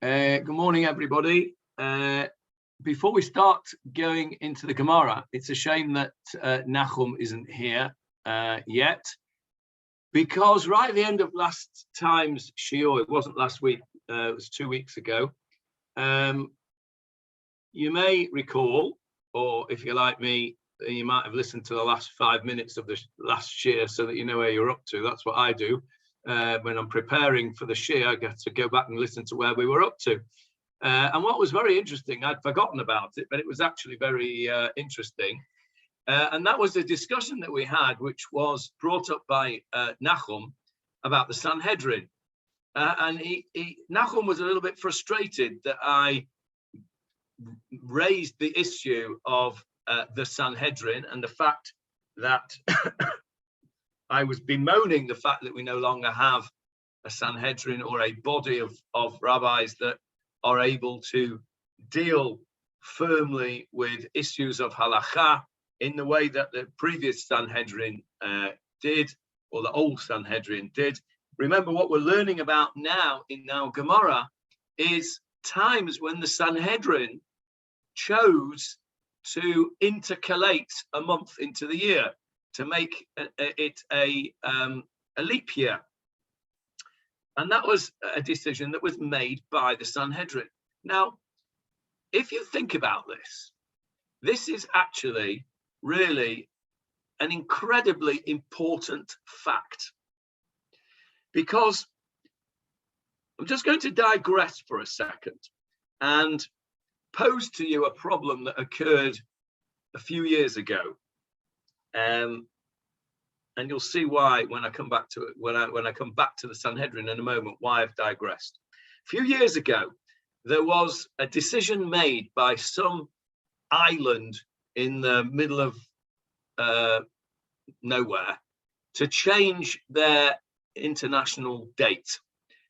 Good morning, everybody. Before we start going into the Gemarah, it's a shame that Nachum isn't here yet, because right at the end of last time's shiur, it wasn't last week, it was 2 weeks ago, you may recall, or if you're like me, you might have listened to the last 5 minutes of the last shiur so that you know where you're up to. That's what I do. When I'm preparing for the shiur, I get to go back and listen to where we were up to. And what was very interesting, I'd forgotten about it, but it was actually very interesting. And that was the discussion that we had, which was brought up by Nachum about the Sanhedrin. And Nachum was a little bit frustrated that I raised the issue of the Sanhedrin and the fact that I was bemoaning the fact that we no longer have a Sanhedrin or a body of rabbis that are able to deal firmly with issues of halakha in the way that the previous Sanhedrin did, or the old Sanhedrin did. Remember, what we're learning about now in our Gemarah is times when the Sanhedrin chose to intercalate a month into the year, to make it a leap year. And that was a decision that was made by the Sanhedrin. Now, if you think about this, this is actually really an incredibly important fact, because I'm just going to digress for a second and pose to you a problem that occurred a few years ago. And you'll see why when I come back to it, when I come back to the Sanhedrin in a moment, why I've digressed. A few years ago, there was a decision made by some island in the middle of nowhere to change their international date.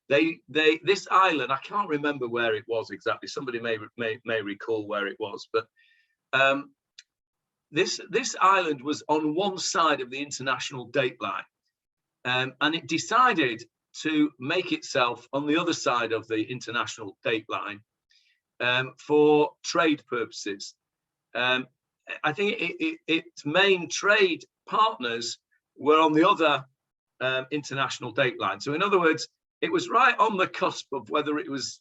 This island, I can't remember where it was exactly. Somebody may recall where it was, but this island was on one side of the international date line, and it decided to make itself on the other side of the international date line for trade purposes. I think its main trade partners were on the other international date line. So in other words, it was right on the cusp of whether it was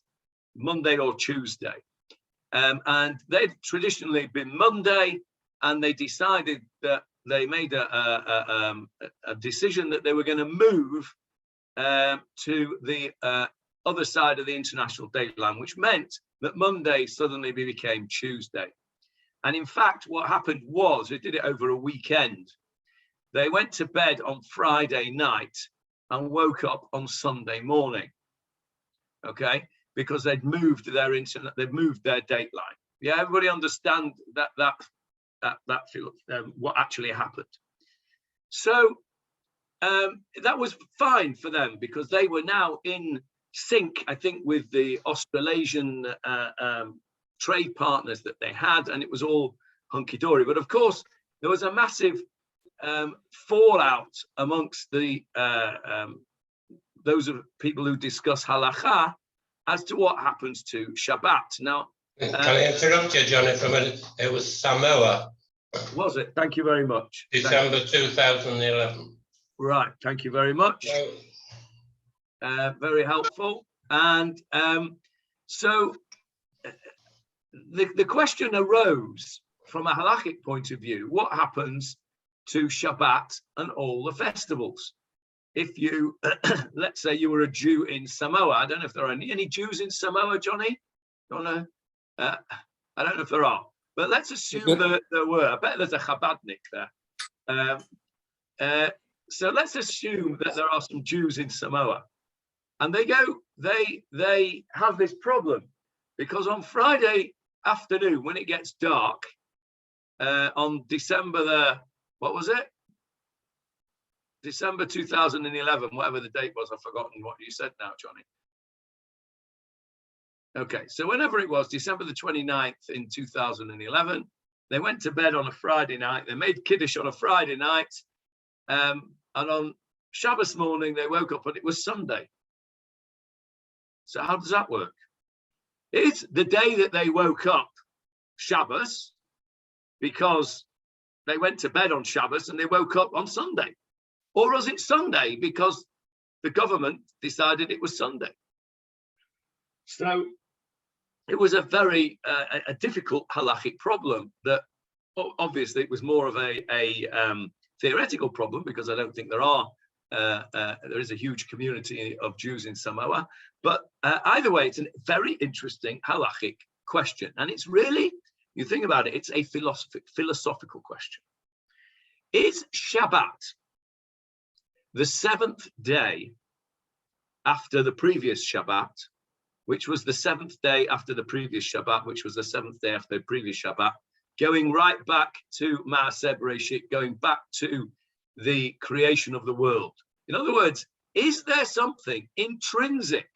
Monday or Tuesday. And they'd traditionally been Monday, and they decided that they made a decision that they were going to move to the other side of the international date line, which meant that Monday suddenly became Tuesday. And in fact, what happened was, they did it over a weekend. They went to bed on Friday night and woke up on Sunday morning, okay? Because they'd moved their date line. Yeah, everybody understand that what actually happened. So that was fine for them, because they were now in sync, I think, with the Australasian trade partners that they had, and it was all hunky-dory. But of course, there was a massive fallout amongst the those of people who discuss halakha as to what happens to Shabbat. Now, can I interrupt you, Johnny, for a minute? It was Samoa. Was it? Thank you very much. December 2011. Right. Thank you very much. Very helpful. And so the question arose from a halakhic point of view: what happens to Shabbat and all the festivals? If you, let's say you were a Jew in Samoa. I don't know if there are any Jews in Samoa, Johnny? Don't know. I don't know if there are, but let's assume that there were. I bet there's a Chabadnik there. So let's assume that there are some Jews in Samoa, and they have this problem, because on Friday afternoon, when it gets dark, on December what was it? December 2011, whatever the date was, I've forgotten what you said now, Johnny. Okay, so whenever it was, December the 29th in 2011, they went to bed on a Friday night. They made Kiddush on a Friday night. And on Shabbos morning, they woke up and it was Sunday. So how does that work? Is the day that they woke up Shabbos because they went to bed on Shabbos and they woke up on Sunday? Or was it Sunday because the government decided it was Sunday? So it was a very a difficult halachic problem that obviously it was more of a theoretical problem, because I don't think there is a huge community of Jews in Samoa. But either way, it's a very interesting halachic question. And it's really, you think about it, it's a philosophical question. Is Shabbat the seventh day after the previous Shabbat, which was the seventh day after the previous Shabbat, which was the seventh day after the previous Shabbat, going right back to Maaseh Bereshit, going back to the creation of the world? In other words, is there something intrinsic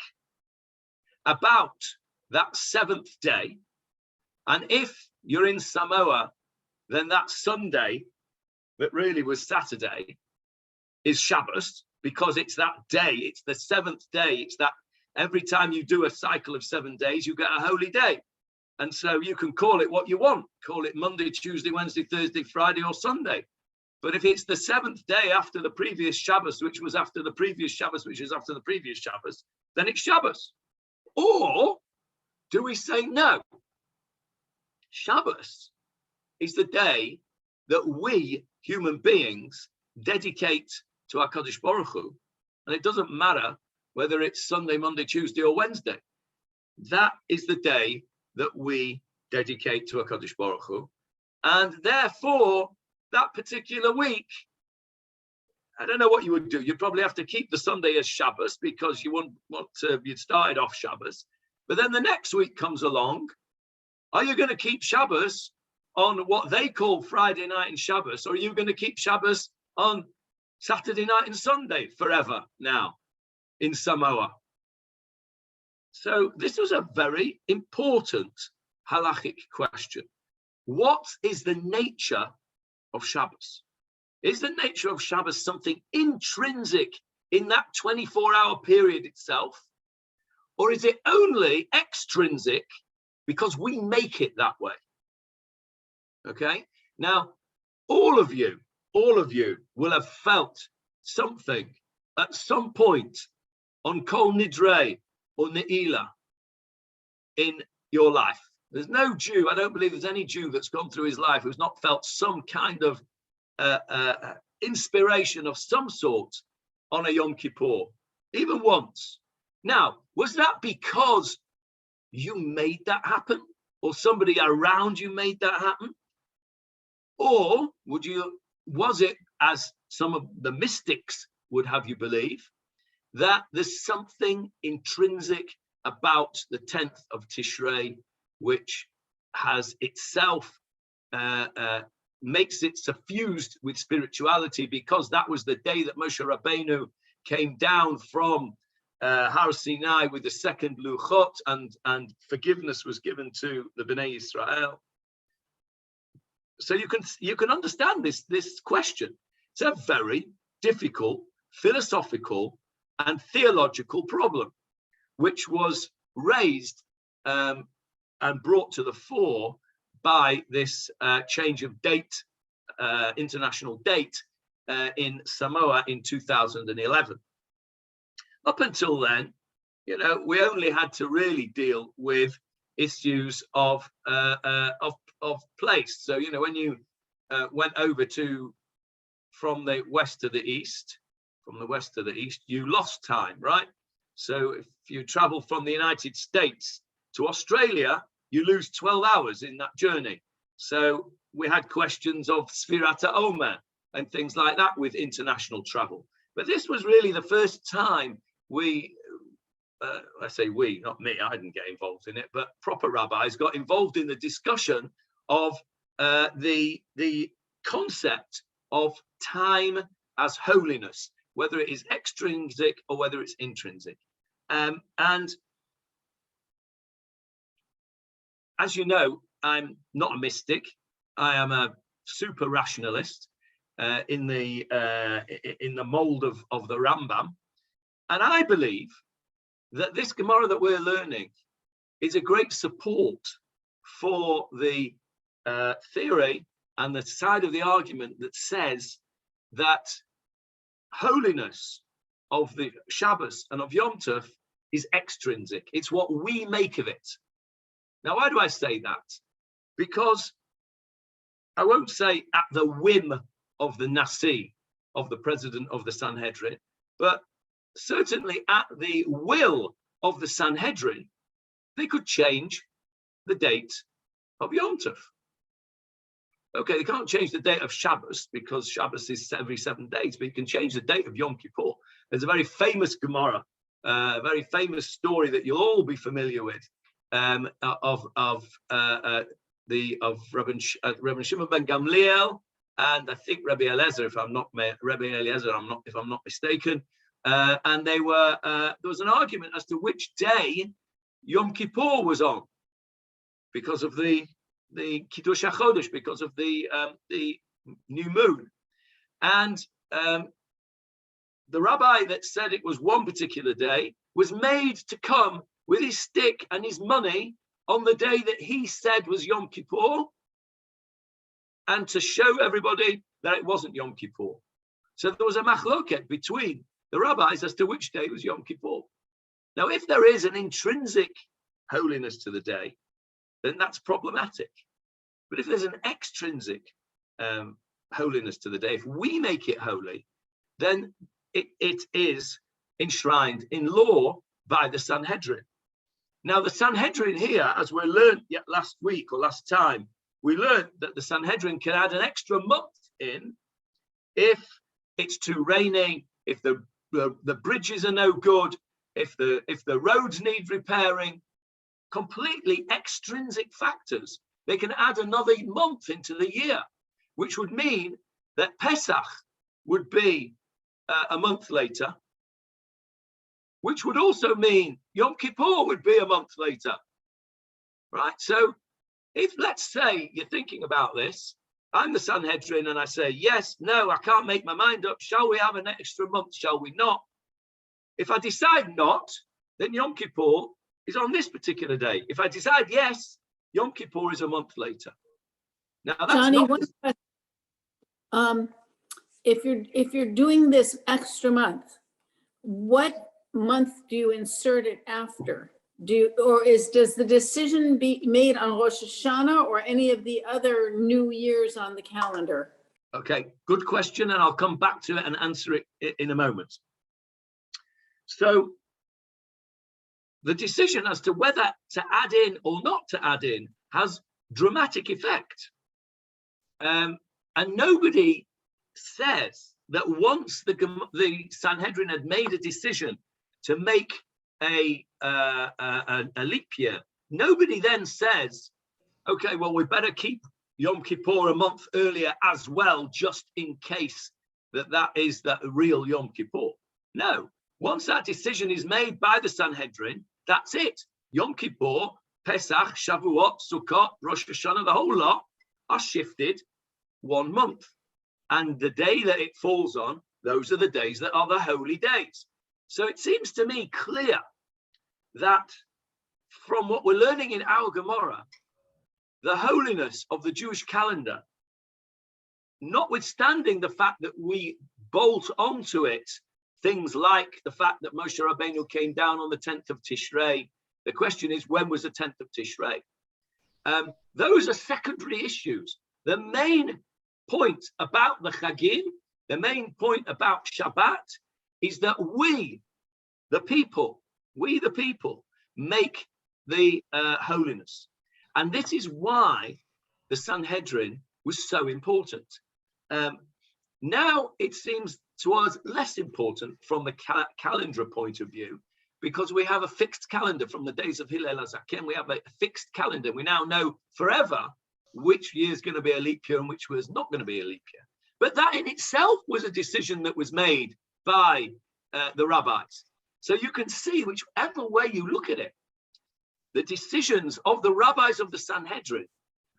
about that seventh day? And if you're in Samoa, then that Sunday that really was Saturday is Shabbos, because it's that day, it's the seventh day. It's that every time you do a cycle of 7 days, you get a holy day. And so you can call it what you want. Call it Monday, Tuesday, Wednesday, Thursday, Friday, or Sunday. But if it's the seventh day after the previous Shabbos, which was after the previous Shabbos, which is after the previous Shabbos, then it's Shabbos. Or do we say no? Shabbos is the day that we human beings dedicate to HaKadosh Baruch Hu, and it doesn't matter whether it's Sunday, Monday, Tuesday, or Wednesday. That is the day that we dedicate to HaKadosh Baruch Hu, and therefore that particular week, I don't know what you would do. You'd probably have to keep the Sunday as Shabbos, because you wouldn't want to, you'd started off Shabbos. But then the next week comes along. Are you going to keep Shabbos on what they call Friday night and Shabbos, or are you going to keep Shabbos on Saturday night and Sunday forever now in Samoa? So this was a very important halachic question. What is the nature of Shabbos? Is the nature of Shabbos something intrinsic in that 24-hour period itself? Or is it only extrinsic because we make it that way? Okay, now all of you will have felt something at some point on Kol Nidre or Ne'ilah in your life. There's no Jew, I don't believe there's any Jew that's gone through his life who's not felt some kind of inspiration of some sort on a Yom Kippur, even once. Now, was that because you made that happen, or somebody around you made that happen? Or was it, as some of the mystics would have you believe, that there's something intrinsic about the 10th of Tishrei, which has itself, makes it suffused with spirituality, because that was the day that Moshe Rabbeinu came down from Har Sinai with the second Luchot, and forgiveness was given to the Bnei Israel. So you can understand this question. It's a very difficult philosophical and theological problem, which was raised and brought to the fore by this change of date, international date, in Samoa in 2011. Up until then, we only had to really deal with issues of place. So, when you went over from the west to the east, you lost time, right? So if you travel from the United States to Australia, you lose 12 hours in that journey. So we had questions of Sfirat HaOmer and things like that with international travel. But this was really the first time I say we, not me, I didn't get involved in it, but proper rabbis got involved in the discussion of the concept of time as holiness, whether it is extrinsic or whether it's intrinsic. And as you know, I'm not a mystic. I am a super rationalist in the mold of the Rambam. And I believe that this Gemara that we're learning is a great support for the theory and the side of the argument that says that holiness of the Shabbos and of Yom Tov is extrinsic. It's what we make of it. Now, why do I say that? Because I won't say at the whim of the Nasi, of the president of the Sanhedrin, but certainly at the will of the Sanhedrin, they could change the date of Yom Tov. Okay, they can't change the date of Shabbos because Shabbos is every 7 days, but you can change the date of Yom Kippur. There's a very famous Gemarah, a very famous story that you'll all be familiar with, of Rabbi Shimon ben Gamliel and I think Rabbi Eliezer, if I'm not mistaken, and they were there was an argument as to which day Yom Kippur was on because of the Kiddush HaChodesh, because of the new moon, and the rabbi that said it was one particular day was made to come with his stick and his money on the day that he said was Yom Kippur, and to show everybody that it wasn't Yom Kippur. So there was a machloket between the rabbis as to which day was Yom Kippur. Now, if there is an intrinsic holiness to the day, then that's problematic. But if there's an extrinsic holiness to the day, if we make it holy, then it is enshrined in law by the Sanhedrin. Now, the Sanhedrin here, as we learned last week or last time, we learned that the Sanhedrin can add an extra month in if it's too rainy, if the bridges are no good, if the roads need repairing, completely extrinsic factors. They can add another month into the year, which would mean that Pesach would be a month later, which would also mean Yom Kippur would be a month later, right? So if, let's say, you're thinking about this, I'm the Sanhedrin and I say, yes, no, I can't make my mind up. Shall we have an extra month? Shall we not? If I decide not, then Yom Kippur is on this particular day. If I decide yes, Yom Kippur is a month later. Now, that's Johnny, not if you're doing this extra month, what month do you insert it after? Does the decision be made on Rosh Hashanah or any of the other new years on the calendar? Okay, good question, and I'll come back to it and answer it in a moment. So the decision as to whether to add in or not to add in has dramatic effect. And nobody says that once the Sanhedrin had made a decision to make a leap year, nobody then says, okay, well, we better keep Yom Kippur a month earlier as well, just in case that is the real Yom Kippur. No, once that decision is made by the Sanhedrin, that's it. Yom Kippur, Pesach, Shavuot, Sukkot, Rosh Hashanah, the whole lot are shifted 1 month. And the day that it falls on, those are the days that are the holy days. So it seems to me clear that from what we're learning in our Gemarah, the holiness of the Jewish calendar, notwithstanding the fact that we bolt onto it things like the fact that Moshe Rabbeinu came down on the 10th of Tishrei. The question is, when was the 10th of Tishrei? Those are secondary issues. The main point about the Chagim, the main point about Shabbat is that we, the people, make the holiness. And this is why the Sanhedrin was so important. Now it seems to us less important from the calendar point of view, because we have a fixed calendar from the days of Hillel HaZaken. We have a fixed calendar. We now know forever which year is going to be a leap year and which was not going to be a leap year. But that in itself was a decision that was made by the rabbis. So you can see, whichever way you look at it, the decisions of the rabbis of the Sanhedrin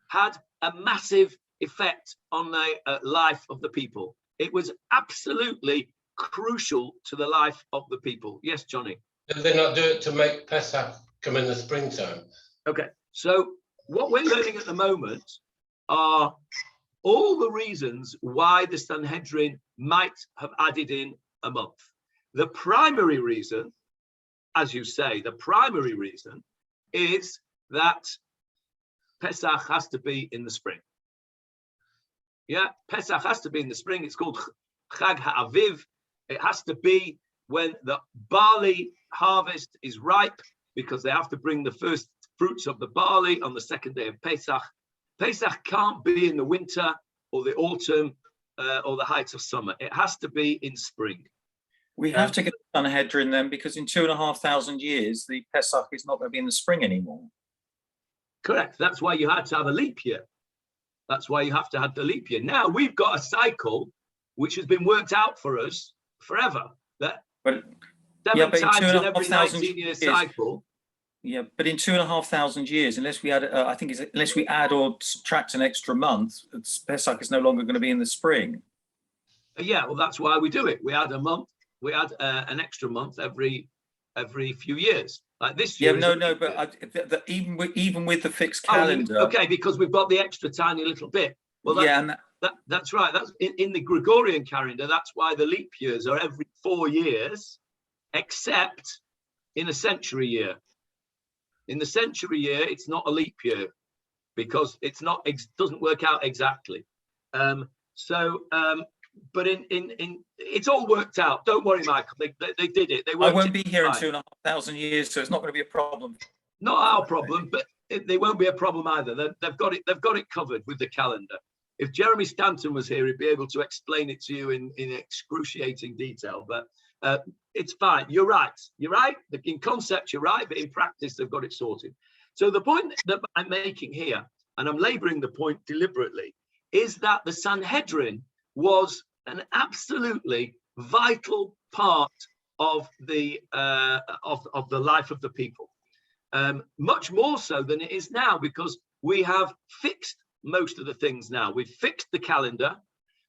had a massive effect on the life of the people. It was absolutely crucial to the life of the people. Yes, Johnny. Did they not do it to make Pesach come in the springtime. Okay, so what we're learning at the moment are all the reasons why the Sanhedrin might have added in a month. The primary reason, as you say, the primary reason is that Pesach has to be in the spring. Yeah, Pesach has to be in the spring. It's called Chag HaAviv. It has to be when the barley harvest is ripe, because they have to bring the first fruits of the barley on the second day of Pesach. Pesach can't be in the winter or the autumn or the height of summer. It has to be in spring. We have to get the Sanhedrin then, because in 2,500 years, the Pesach is not going to be in the spring anymore. Correct. That's why you had to have a leap year. That's why you have to have the leap year. Now we've got a cycle which has been worked out for us forever. That But, 7 but in times in every 2,500 19-year years, cycle. yeah, but in 2,500 years, unless we add, unless we add or subtract an extra month, Pesach is no longer going to be in the spring. Yeah, well, that's why we do it. We add a month. We add an extra month every few years. Like this year. Yeah, no, but even with the fixed calendar. Okay, because we've got the extra tiny little bit. Well, that's right. That's in the Gregorian calendar. That's why the leap years are every 4 years, except in a century year. In the century year, it's not a leap year because it's not doesn't work out exactly. But in it's all worked out. Don't worry, Michael. They did it. I won't be here in 2,500 years, so it's not going to be a problem. Not our problem, but they won't be a problem either. They've got it covered with the calendar. If Jeremy Stanton was here, he'd be able to explain it to you in excruciating detail. But it's fine. You're right. You're right. In concept, you're right, but in practice, they've got it sorted. So the point that I'm making here, and I'm laboring the point deliberately, is that the Sanhedrin was an absolutely vital part of the life of the people, much more so than it is now, because we have fixed most of the things now. We've fixed the calendar,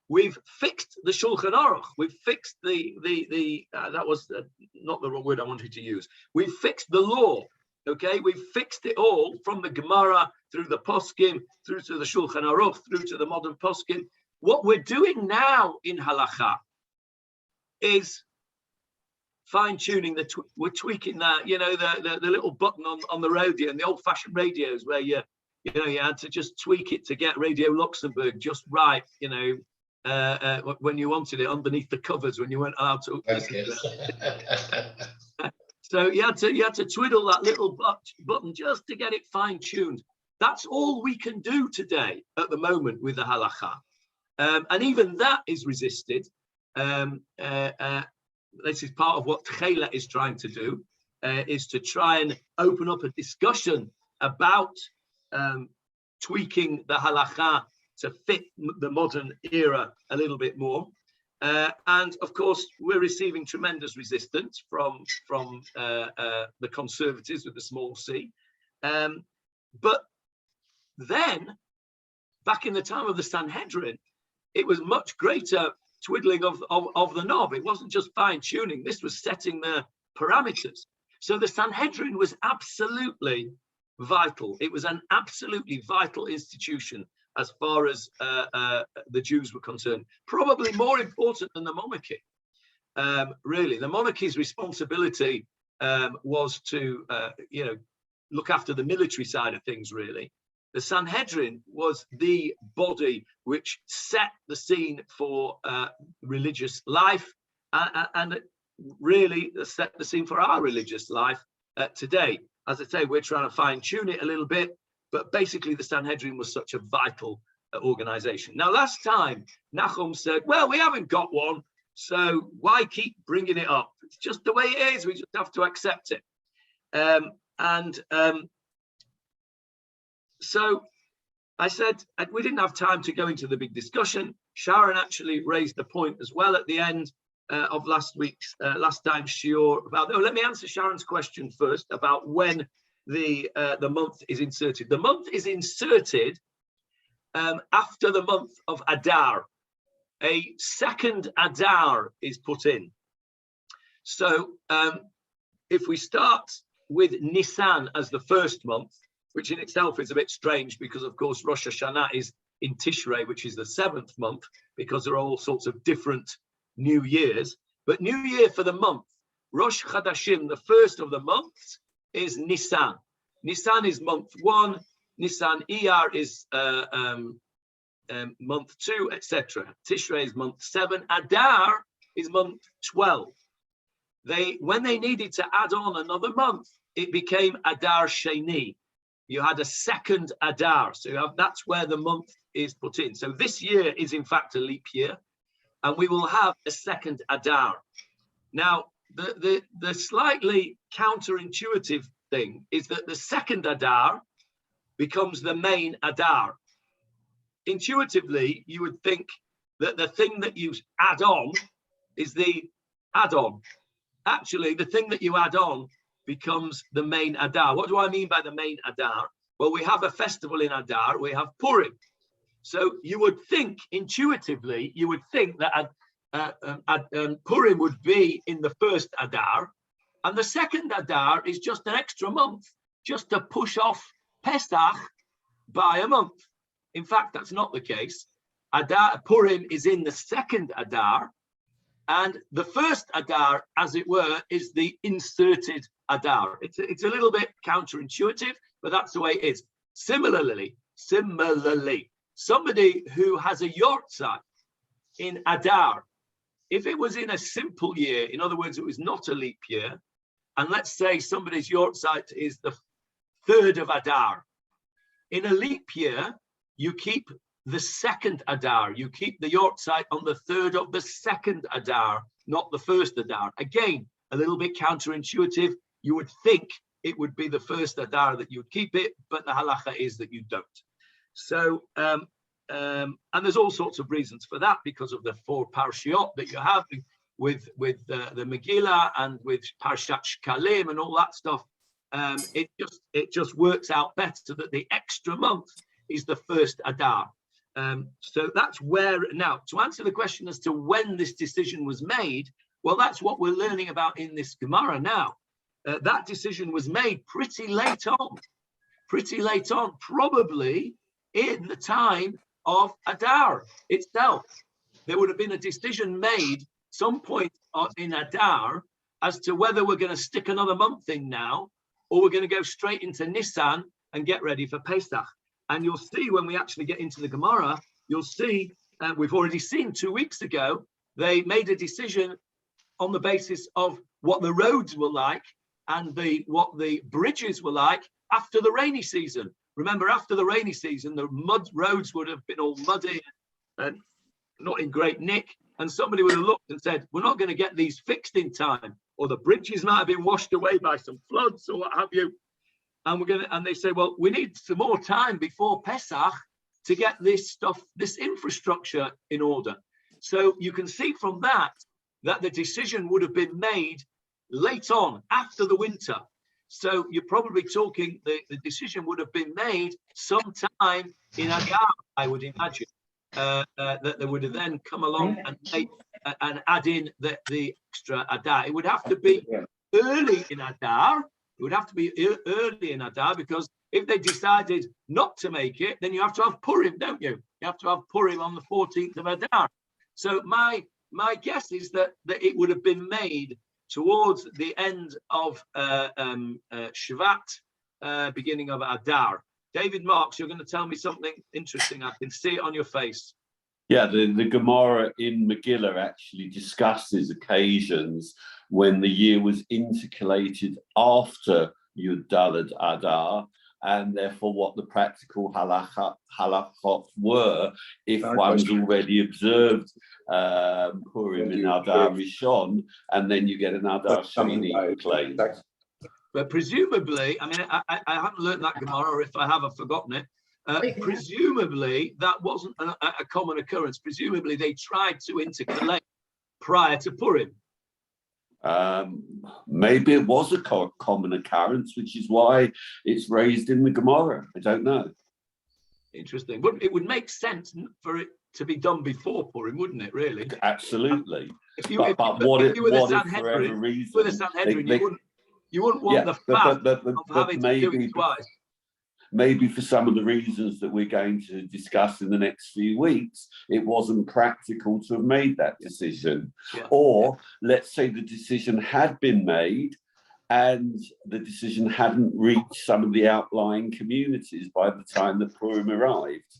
we've fixed the Shulchan Aruch, we've fixed that was not the wrong word I wanted to use. We've fixed the law. Okay, we've fixed it all from the Gemarah through the Poskim, through to the Shulchan Aruch, through to the modern Poskim. What we're doing now in Halakha is fine-tuning we're tweaking that, the little button on the radio and the old-fashioned radios where you had to just tweak it to get Radio Luxembourg just right, when you wanted it underneath the covers when you weren't allowed to. So you had to twiddle that little button just to get it fine-tuned. That's all we can do today at the moment with the Halakha. And even that is resisted. This is part of what Tchela is trying to do, is to try and open up a discussion about tweaking the halakha to fit the modern era a little bit more. And of course, we're receiving tremendous resistance from the conservatives with the small c. But then, back in the time of the Sanhedrin, it was much greater twiddling of the knob. It wasn't just fine tuning. This was setting the parameters. So the Sanhedrin was absolutely vital. It was an absolutely vital institution as far as the Jews were concerned. Probably more important than the monarchy. Really, the monarchy's responsibility was to, look after the military side of things, really. The Sanhedrin was the body which set the scene for religious life and really set the scene for our religious life today. As I say, we're trying to fine tune it a little bit, but basically the Sanhedrin was such a vital organization. Now, last time Nachum said, well, we haven't got one, so why keep bringing it up? It's just the way it is. We just have to accept it. So I said we didn't have time to go into the big discussion. Sharon actually raised the point as well at the end of last time's shiur about. Oh, let me answer Sharon's question first about when the month is inserted. The month is inserted after the month of Adar. A second Adar is put in. So if we start with Nisan as the first month, which in itself is a bit strange because, of course, Rosh Hashanah is in Tishrei, which is the 7th month, because there are all sorts of different New Years. But New Year for the month, Rosh Chadashim, the first of the months, is Nisan. Nisan is month 1. Nisan Iyar is month 2, etc. Tishrei is month 7. Adar is month 12. When they needed to add on another month, it became Adar Sheni. You had a second Adar, so that's where the month is put in. So this year is in fact a leap year, and we will have a second Adar. Now, the slightly counterintuitive thing is that the second Adar becomes the main Adar. Intuitively, you would think that the thing that you add on is the add-on. Actually, the thing that you add on becomes the main Adar. What do I mean by the main Adar? Well, we have a festival in Adar, we have Purim. So you would think, intuitively, you would think that Purim would be in the first Adar, and the second Adar is just an extra month, just to push off Pesach by a month. In fact, that's not the case. Purim is in the second Adar, and the first Adar, as it were, is the inserted Adar. It's a little bit counterintuitive, but that's the way it is. Similarly, somebody who has a yortzeit in Adar, if it was in a simple year, in other words, it was not a leap year, and let's say somebody's yortzeit is the 3rd of Adar. In a leap year, you keep the second Adar. You keep the yortzeit on the 3rd of the second Adar, not the first Adar. Again, a little bit counterintuitive. You would think it would be the first Adar that you would keep it, but the halacha is that you don't. So, and there's all sorts of reasons for that because of the 4 parshiot that you have with the Megillah and with Parshat Shkalim and all that stuff. It just works out better that the extra month is the first Adar. So that's where, now, to answer the question as to when this decision was made, well, that's what we're learning about in this Gemarah now. That decision was made pretty late on, probably in the time of Adar itself. There would have been a decision made some point in Adar as to whether we're going to stick another month in now, or we're going to go straight into Nisan and get ready for Pesach. And you'll see when we actually get into the Gemarah, you'll see, we've already seen 2 weeks ago, they made a decision on the basis of what the roads were like and what the bridges were like after the rainy season. Remember, after the rainy season, the mud roads would have been all muddy and not in great nick. And somebody would have looked and said, we're not going to get these fixed in time, or the bridges might have been washed away by some floods or what have you. And they say, well, we need some more time before Pesach to get this stuff, this infrastructure in order. So you can see from that the decision would have been made late on, after the winter. So you're probably talking, the decision would have been made sometime in Adar, I would imagine, that they would have then come along and add in the extra Adar. It would have to be early in Adar. It would have to be early in Adar, because if they decided not to make it, then you have to have Purim, don't you? You have to have Purim on the 14th of Adar. So my guess is that it would have been made towards the end of Shvat, beginning of Adar. David Marks, you're going to tell me something interesting. I can see it on your face. Yeah, the Gemarah in Megillah actually discusses occasions when the year was intercalated after Yud Daled Adar, and therefore what the practical halachot were if one's already observed Purim in Adar Rishon, and then you get an Adar Sheni claim. But presumably, I mean, I haven't learned that Gemarah, or if I have, I've forgotten it. Presumably, that wasn't a common occurrence. Presumably, they tried to intercalate prior to Purim. Maybe it was a common occurrence, which is why it's raised in the Gemarah. I don't know. Interesting. But it would make sense for it to be done before Purim, wouldn't it, really? Absolutely. If you were the Sanhedrin, You wouldn't want the fact of having to do it twice. Maybe for some of the reasons that we're going to discuss in the next few weeks, it wasn't practical to have made that decision. Yeah. Or let's say the decision had been made and the decision hadn't reached some of the outlying communities by the time that Purim arrived.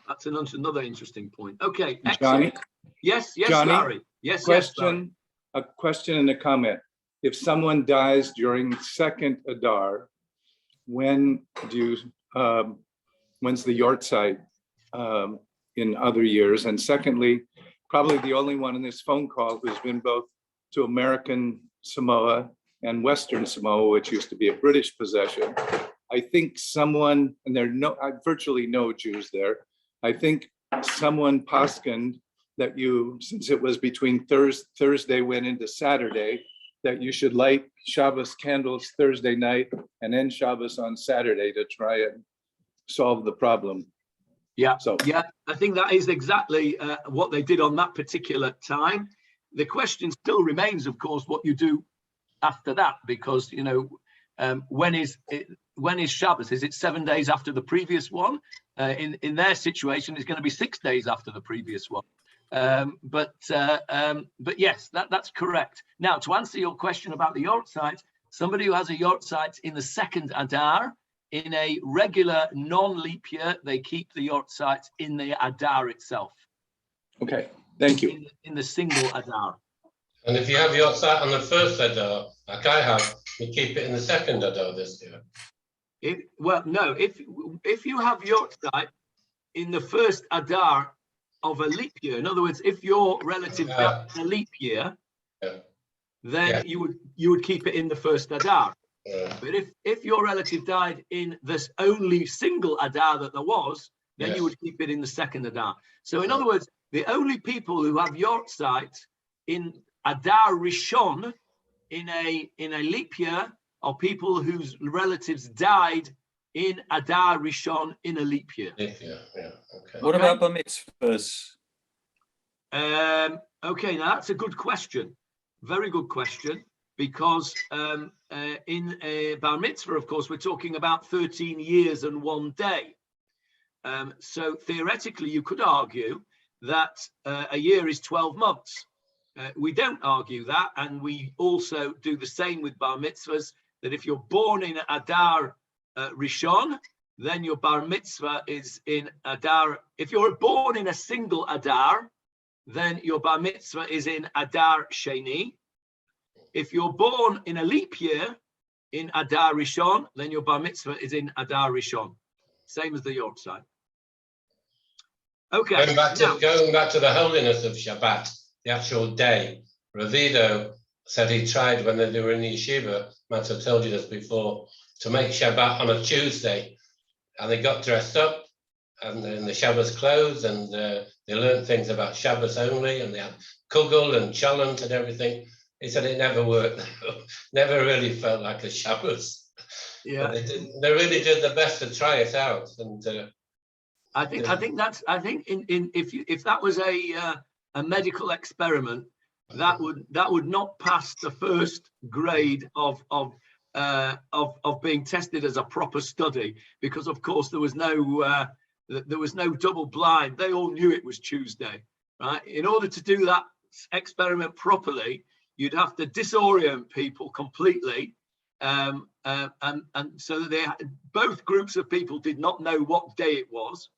That's another interesting point. Okay, Johnny? excellent. Yes, Johnny? Larry. Yes, Larry. A question and a comment. If someone dies during second Adar, when do you, when's the Yortzeit in other years? And secondly, probably the only one in this phone call who's been both to American Samoa and Western Samoa, which used to be a British possession. I think someone, and there are virtually no Jews there. I think someone paskined that you, since it was between Thursday went into Saturday, that you should light Shabbos candles Thursday night and end Shabbos on Saturday to try and solve the problem. Yeah, So yeah, I think that is exactly what they did on that particular time. The question still remains, of course, what you do after that, because, you know, when is Shabbos? Is it 7 days after the previous one? In their situation, it's going to be 6 days after the previous one. But yes, that's correct. Now, to answer your question about the Yortzeit, somebody who has a Yortzeit in the second Adar, in a regular non-leap year, they keep the Yortzeit in the Adar itself. okay, thank you. In the single Adar. And if you have Yortzeit on the first Adar, like I have, you keep it in the second Adar this year. If you have Yortzeit in the first Adar of a leap year, in other words, if your relative died in a leap year, then you would keep it in the first Adar. But if your relative died in this only single Adar that there was, then you would keep it in the second Adar. So in other words, the only people who have Yortzeit in Adar Rishon in a leap year are people whose relatives died in Adar Rishon in a leap year. Okay. What about bar mitzvahs? Okay, now that's a good question. Very good question, because in a bar mitzvah, of course, we're talking about 13 years and 1 day. So theoretically, you could argue that a year is 12 months. We don't argue that, and we also do the same with bar mitzvahs, that if you're born in Adar Rishon, then your bar mitzvah is in Adar. If you're born in a single Adar, then your bar mitzvah is in Adar Sheni. If you're born in a leap year in Adar Rishon, then your bar mitzvah is in Adar Rishon. Same as the Yortzeit. Okay. Going back to the holiness of Shabbat, the actual day. Ravido said he tried when they were in yeshiva, Matt, I told you this before, to make Shabbat on a Tuesday. And they got dressed up and in the Shabbos clothes, and they learned things about Shabbos only, and they had kugel and cholent and everything. He said it never worked. Never really felt like a Shabbos. Yeah, but they really did the best to try it out. And I think if that was a medical experiment, that would not pass the first grade of being tested as a proper study, because of course there was no double blind. They all knew it was Tuesday, right? In order to do that experiment properly, you'd have to disorient people completely, and so that both groups of people did not know what day it was,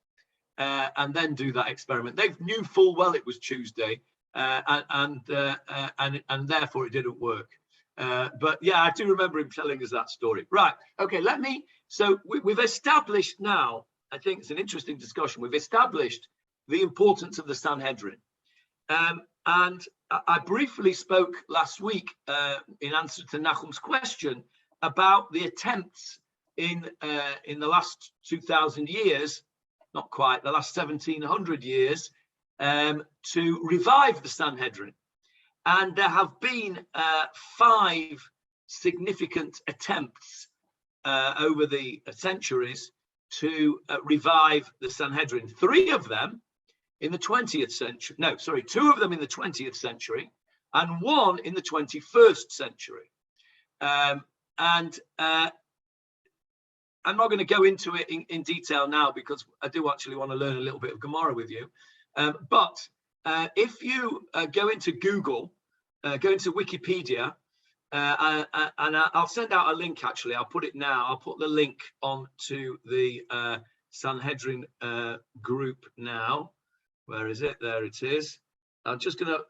and then do that experiment. They knew full well it was Tuesday, and therefore it didn't work. But yeah, I do remember him telling us that story. Right. Okay. So we've established now, I think it's an interesting discussion. We've established the importance of the Sanhedrin. And I briefly spoke last week in answer to Nachum's question about the attempts in the last 2,000 years, not quite, the last 1,700 years, to revive the Sanhedrin. And there have been 5 significant attempts over the centuries to revive the Sanhedrin. 3 of them in the 20th century. No, sorry, 2 of them in the 20th century and 1 in the 21st century. I'm not going to go into it in detail now because I do actually want to learn a little bit of Gemarah with you. But if you go into Google, go into Wikipedia, and I'll send out a link, actually. I'll put it now. I'll put the link onto the Sanhedrin group now. Where is it? There it is. I'm just going to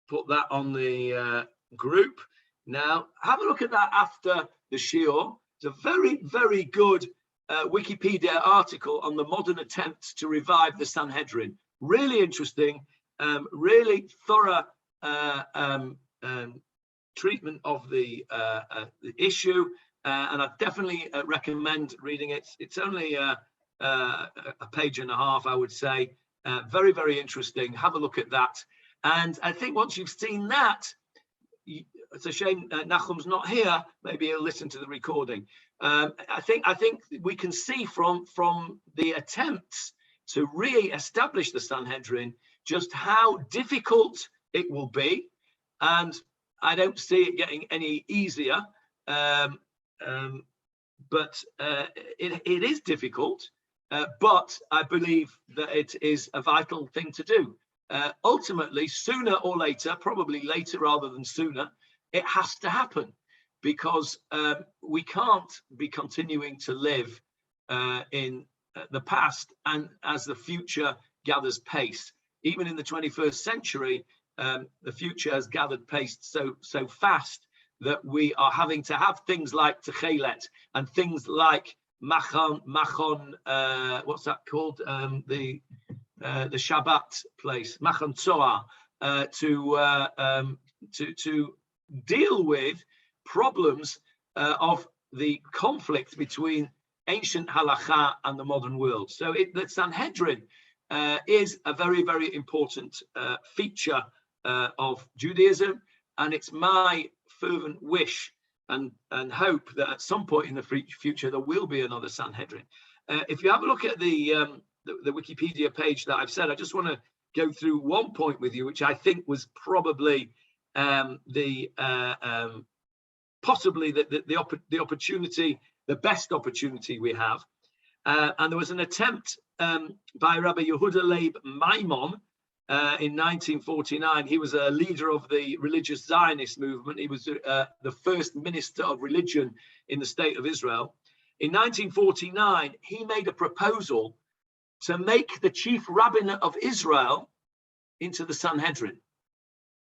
put that on the group now. Have a look at that after the shiur. It's a very, very good Wikipedia article on the modern attempts to revive the Sanhedrin. Really interesting, really thorough treatment of the issue, and I definitely recommend reading it. It's only a page and a half, I would say. Very, very interesting. Have a look at that. And I think once you've seen that, it's a shame Nachum's not here. Maybe he'll listen to the recording. I think we can see from the attempts to re-establish the Sanhedrin just how difficult it will be, and I don't see it getting any easier. But it is difficult. But I believe that it is a vital thing to do. Ultimately, sooner or later, probably later rather than sooner, it has to happen, because we can't be continuing to live in the past and as the future gathers pace. Even in the 21st century, the future has gathered pace so fast that we are having to have things like Techelet and things like Machon, what's that called? The Shabbat place, Machon Tzoah, to deal with problems of the conflict between ancient halakha and the modern world. So the Sanhedrin is a very, very important feature of Judaism, and it's my fervent wish and hope that at some point in the future there will be another Sanhedrin. If you have a look at the Wikipedia page that I've said, I just want to go through one point with you, which I think was probably possibly the opportunity, the best opportunity we have. And there was an attempt by Rabbi Yehuda Leib Maimon in 1949. He was a leader of the religious Zionist movement. He was the first minister of religion in the state of Israel. In 1949, he made a proposal to make the chief rabbinate of Israel into the Sanhedrin.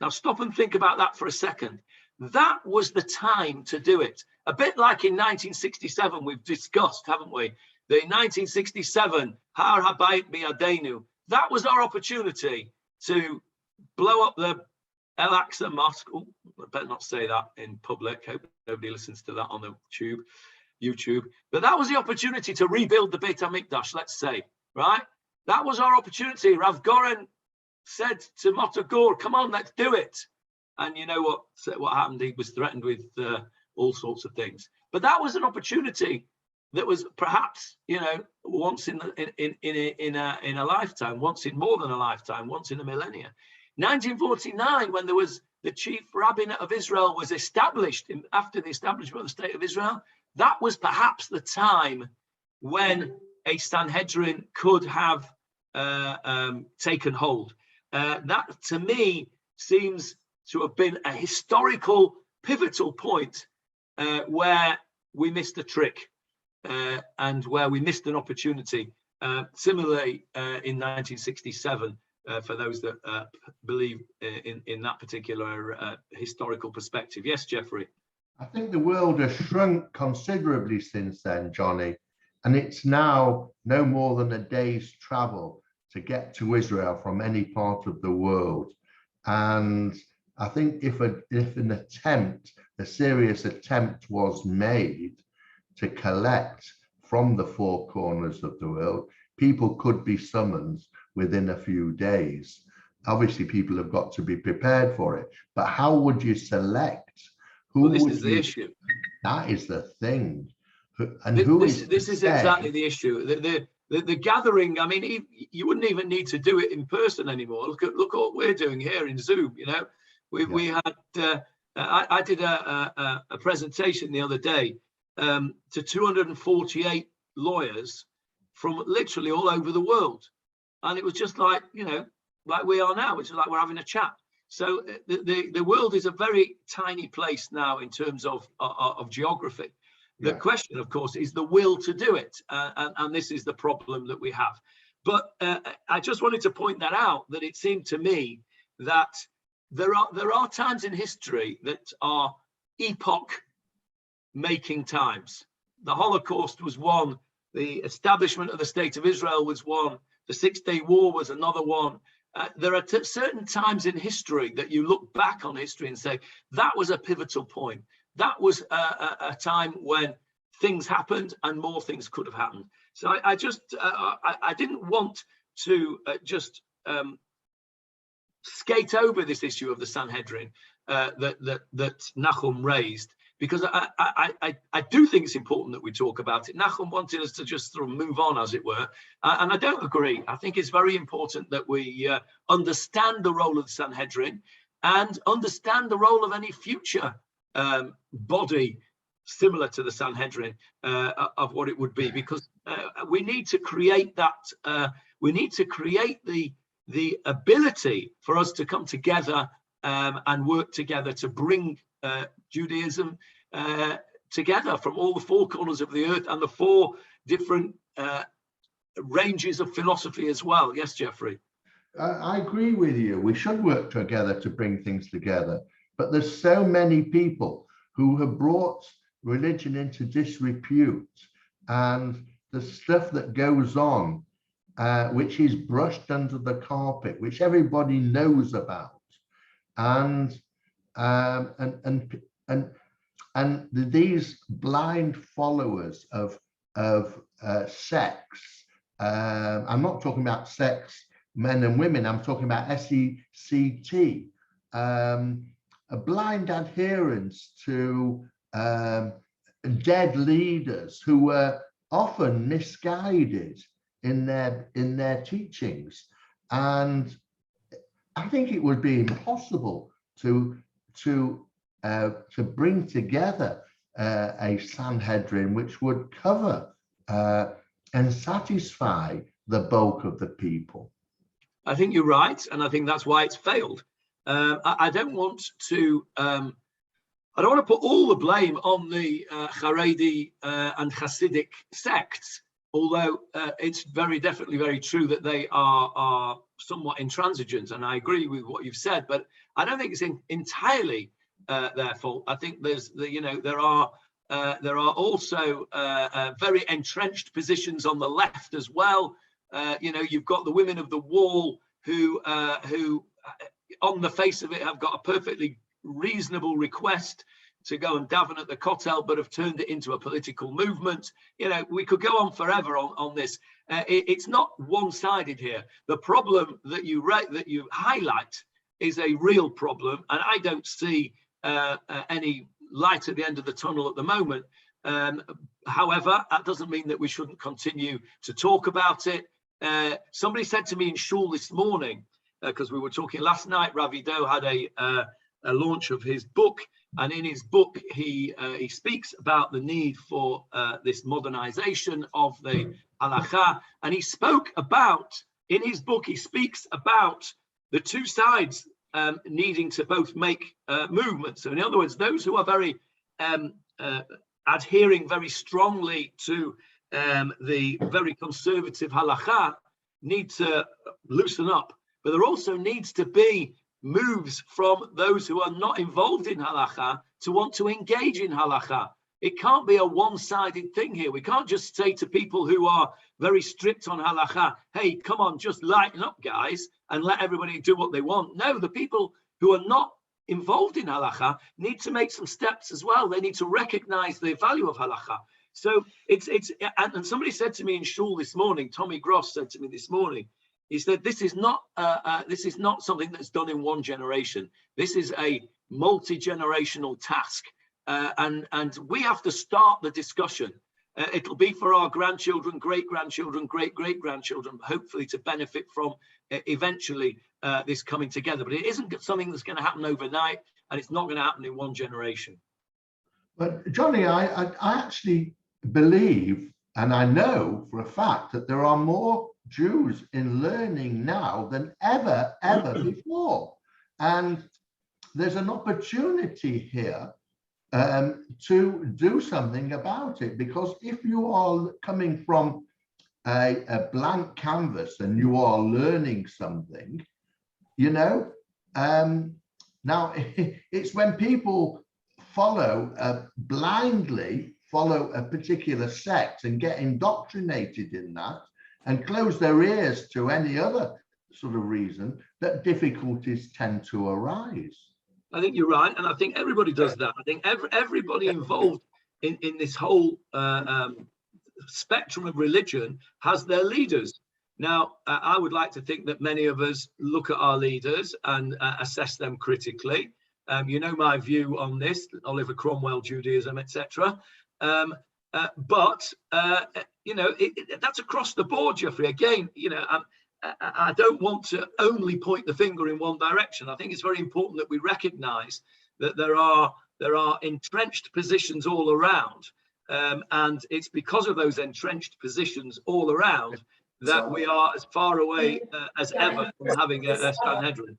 Now stop and think about that for a second. That was the time to do it. A bit like in 1967, we've discussed, haven't we? The 1967 Har Habayit Biyadenu. That was our opportunity to blow up the Al-Aqsa Mosque. Oh, I better not say that in public. Hope nobody listens to that on the YouTube. But that was the opportunity to rebuild the Beit HaMikdash, let's say, right? That was our opportunity. Rav Goren said to Mother Gur, come on, let's do it. And you know what happened? He was threatened with all sorts of things. But that was an opportunity that was perhaps, once in a lifetime, once in more than a lifetime, once in a millennia. 1949, when there was the chief rabbinate of Israel was established after the establishment of the state of Israel, that was perhaps the time when a Sanhedrin could have taken hold. That, to me, seems to have been a historical, pivotal point where we missed a trick and where we missed an opportunity. Similarly, in 1967, for those that believe in that particular historical perspective. Yes, Jeffrey? I think the world has shrunk considerably since then, Johnny, and it's now no more than a day's travel to get to Israel from any part of the world. And I think if a serious attempt was made to collect from the four corners of the world, people could be summoned within a few days. Obviously, people have got to be prepared for it. But how would you select? Who this is the issue. That is the thing. This is exactly the issue. The gathering. I mean, you wouldn't even need to do it in person anymore. Look at what we're doing here in Zoom. We had I did a presentation the other day to 248 lawyers from literally all over the world. And it was just like, you know, like we are now, which is like we're having a chat. So the world is a very tiny place now in terms of geography. The question, of course, is the will to do it. And this is the problem that we have. But I just wanted to point that out, that it seemed to me that there are times in history that are epoch-making times. The Holocaust was one. The establishment of the State of Israel was one. The Six-Day War was another one. There are certain times in history that you look back on history and say, that was a pivotal point. That was a time when things happened and more things could have happened. So I didn't want to just skate over this issue of the Sanhedrin that Nachum raised, because I do think it's important that we talk about it. Nachum wanted us to just sort of move on, as it were, and I don't agree. I think it's very important that we understand the role of the Sanhedrin and understand the role of any future body similar to the Sanhedrin, of what it would be, because we need to create that. We need to create the ability for us to come together and work together to bring Judaism together from all the four corners of the earth and the four different ranges of philosophy as well. Yes, Jeffrey. I agree with you. We should work together to bring things together. But there's so many people who have brought religion into disrepute, and the stuff that goes on, which is brushed under the carpet, which everybody knows about, and these blind followers of sex. I'm not talking about sex, men and women. I'm talking about SECT. A blind adherence to dead leaders who were often misguided in their teachings, and I think it would be impossible to bring together a Sanhedrin which would cover and satisfy the bulk of the people. I think you're right, and I think that's why it's failed. I don't want to put all the blame on the Haredi and Hasidic sects, although it's definitely very true that they are somewhat intransigent, and I agree with what you've said. But I don't think it's entirely their fault. I think there are also very entrenched positions on the left as well. You've got the women of the wall who on the face of it have got a perfectly reasonable request to go and daven at the Kotel, but have turned it into a political movement. We could go on forever on this. It's not one-sided here. The problem that you highlight is a real problem, and I don't see any light at the end of the tunnel at the moment. However, that doesn't mean that we shouldn't continue to talk about it. Somebody said to me in shul this morning, because we were talking last night, Ravi Doe had a launch of his book, and in his book he speaks about the need for this modernization of the halacha, and he spoke about, in his book he speaks about the two sides needing to both make movements. So in other words, those who are very adhering very strongly to the very conservative halacha need to loosen up, but there also needs to be moves from those who are not involved in halacha to want to engage in halacha. It can't be a one-sided thing here. We can't just say to people who are very strict on halacha, hey, come on, just lighten up, guys, and let everybody do what they want. No, the people who are not involved in halacha need to make some steps as well. They need to recognize the value of halacha. So and somebody said to me in shul this morning, Tommy Gross said to me this morning, he said, this is not something that's done in one generation. This is a multi-generational task. And we have to start the discussion. It'll be for our grandchildren, great-grandchildren, great-great-grandchildren, hopefully to benefit from eventually this coming together. But it isn't something that's going to happen overnight. and it's not going to happen in one generation. But Johnny, I actually believe, and I know for a fact, that there are more Jews in learning now than ever before. And there's an opportunity here to do something about it, because if you are coming from a blank canvas and you are learning something, you know, now it's when people blindly follow a particular sect and get indoctrinated in that and close their ears to any other sort of reason that difficulties tend to arise. I think you're right, and I think everybody does that. I think everybody involved in this whole spectrum of religion has their leaders. Now, I would like to think that many of us look at our leaders and assess them critically. You know my view on this, Oliver Cromwell, Judaism, etc. But you know, that's across the board, Jeffrey. Again, you know, I don't want to only point the finger in one direction. I think it's very important that we recognise that there are entrenched positions all around, and it's because of those entrenched positions all around that we are as far away as ever from having a Sanhedrin.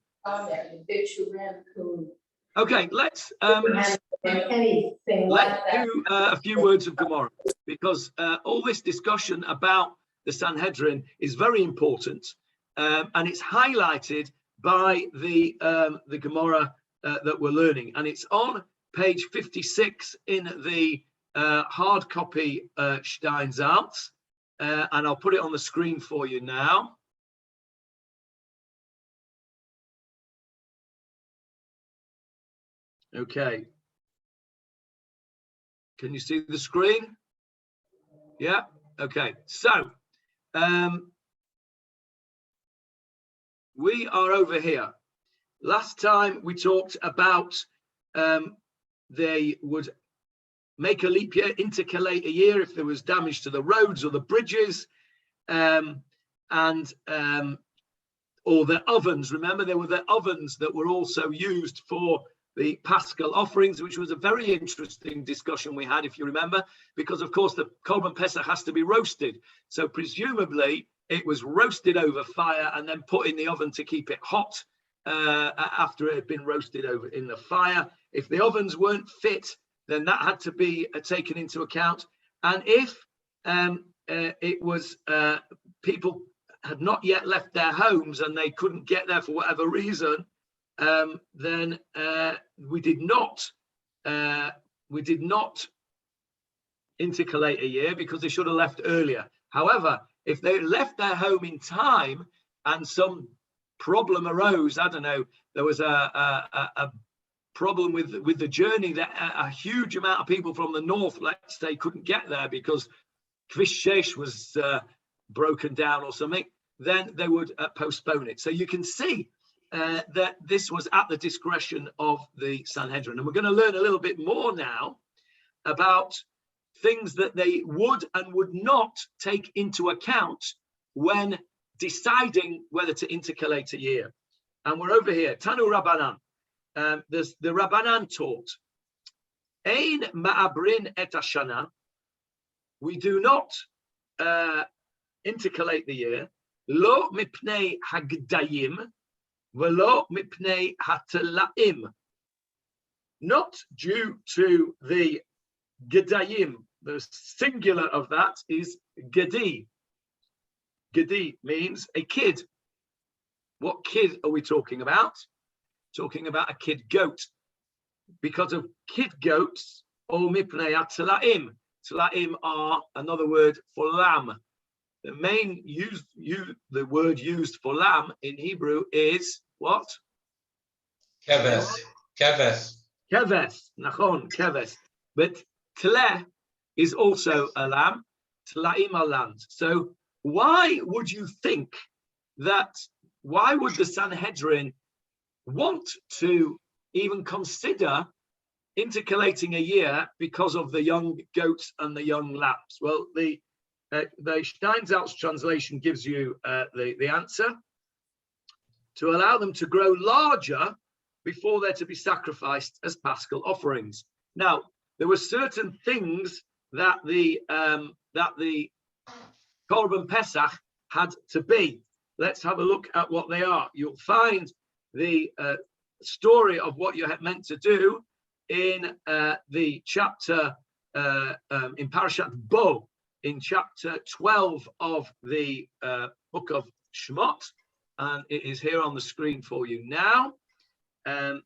Okay, let's do a few words of Gemarah, because all this discussion about the Sanhedrin is very important, and it's highlighted by the Gemarah that we're learning, and it's on page 56 in the hard copy Steinsaltz, and I'll put it on the screen for you now. Okay. Can you see the screen? Yeah. Okay. So we are over here. Last time we talked about they would make a leap year, intercalate a year if there was damage to the roads or the bridges, or the ovens. Remember, there were the ovens that were also used for the Paschal offerings, which was a very interesting discussion we had, if you remember, because of course the Korban Pesach has to be roasted. So presumably it was roasted over fire and then put in the oven to keep it hot after it had been roasted over in the fire. If the ovens weren't fit, then that had to be taken into account. And if it was people had not yet left their homes and they couldn't get there for whatever reason, then we did not intercalate a year, because they should have left earlier. However, if they left their home in time and some problem arose, I don't know, there was a problem with the journey, that a huge amount of people from the north, let's say, couldn't get there because Kvish 6 was broken down or something, then they would postpone it. So you can see that this was at the discretion of the Sanhedrin. And we're going to learn a little bit more now about things that they would and would not take into account when deciding whether to intercalate a year. And we're over here, Tanu Rabbanan. The Rabbanan taught, Ein ma'abrin et hashana, we do not intercalate the year, lo mipnei hagdayim, velo mipnei hatelaim, not due to the gedayim. The singular of that is gedi. Gedi means a kid. What kid are we talking about? Talking about a kid goat. Because of kid goats, or mipnei hatelaim. Telaim are another word for lamb. The main the word used for lamb in Hebrew is what? Keves. Keves. Keves. Nachon, keves. But tleh is also a lamb. Telaim are lambs. So why would the Sanhedrin want to even consider intercalating a year because of the young goats and the young lambs? Well, the Steinsaltz translation gives you the answer. To allow them to grow larger before they're to be sacrificed as paschal offerings. Now, there were certain things that the Korban Pesach had to be. Let's have a look at what they are. You'll find the story of what you're meant to do in the chapter, in Parashat Bo, in chapter 12 of the book of Shemot, and it is here on the screen for you now. And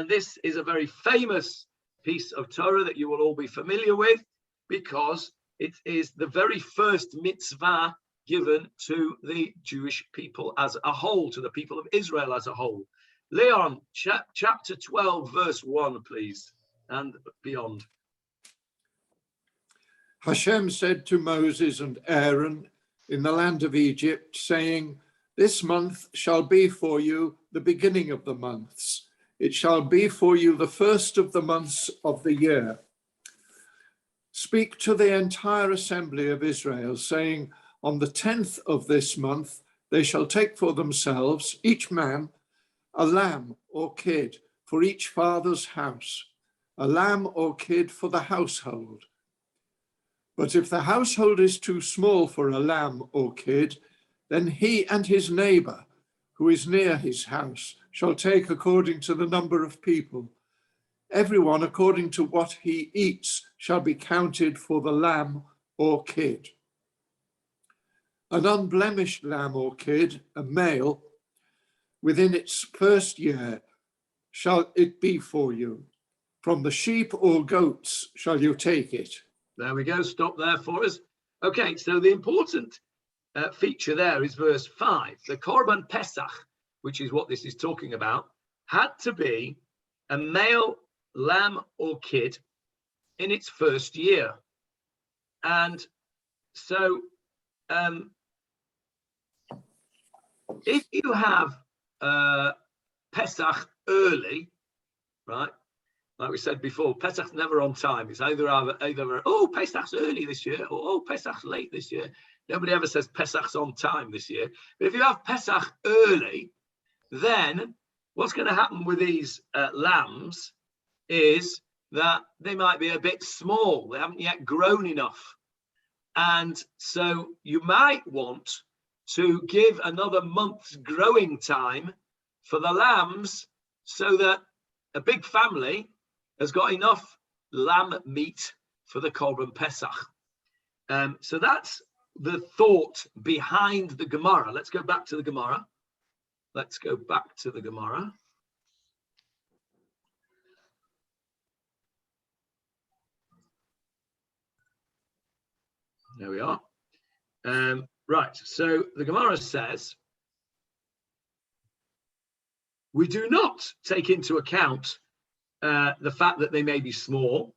this is a very famous piece of Torah that you will all be familiar with, because it is the very first mitzvah given to the Jewish people as a whole, to the people of Israel as a whole. Leon, chapter 12, verse 1, please, and beyond. Hashem said to Moses and Aaron in the land of Egypt, saying, "This month shall be for you the beginning of the months. It shall be for you the first of the months of the year. Speak to the entire assembly of Israel, saying, on the 10th of this month, they shall take for themselves, each man, a lamb or kid for each father's house, a lamb or kid for the household. But if the household is too small for a lamb or kid, then he and his neighbor who is near his house shall take according to the number of people. Everyone according to what he eats shall be counted for the lamb or kid. An unblemished lamb or kid, a male, within its first year shall it be for you. From the sheep or goats shall you take it." There we go. Stop there for us. Okay, so the important feature there is verse 5. The Korban Pesach, which is what this is talking about, had to be a male lamb or kid in its first year. And so if you have Pesach early, right? Like we said before, Pesach's never on time. It's either oh, Pesach's early this year, or oh, Pesach's late this year. Nobody ever says Pesach's on time this year. But if you have Pesach early, then what's going to happen with these lambs is that they might be a bit small. They haven't yet grown enough. And so you might want to give another month's growing time for the lambs so that a big family has got enough lamb meat for the Korban Pesach. So that's the thought behind the Gemarah. Let's go back to the Gemarah. Let's go back to the Gemarah. There we are. Right, so the Gemarah says, we do not take into account the fact that they may be small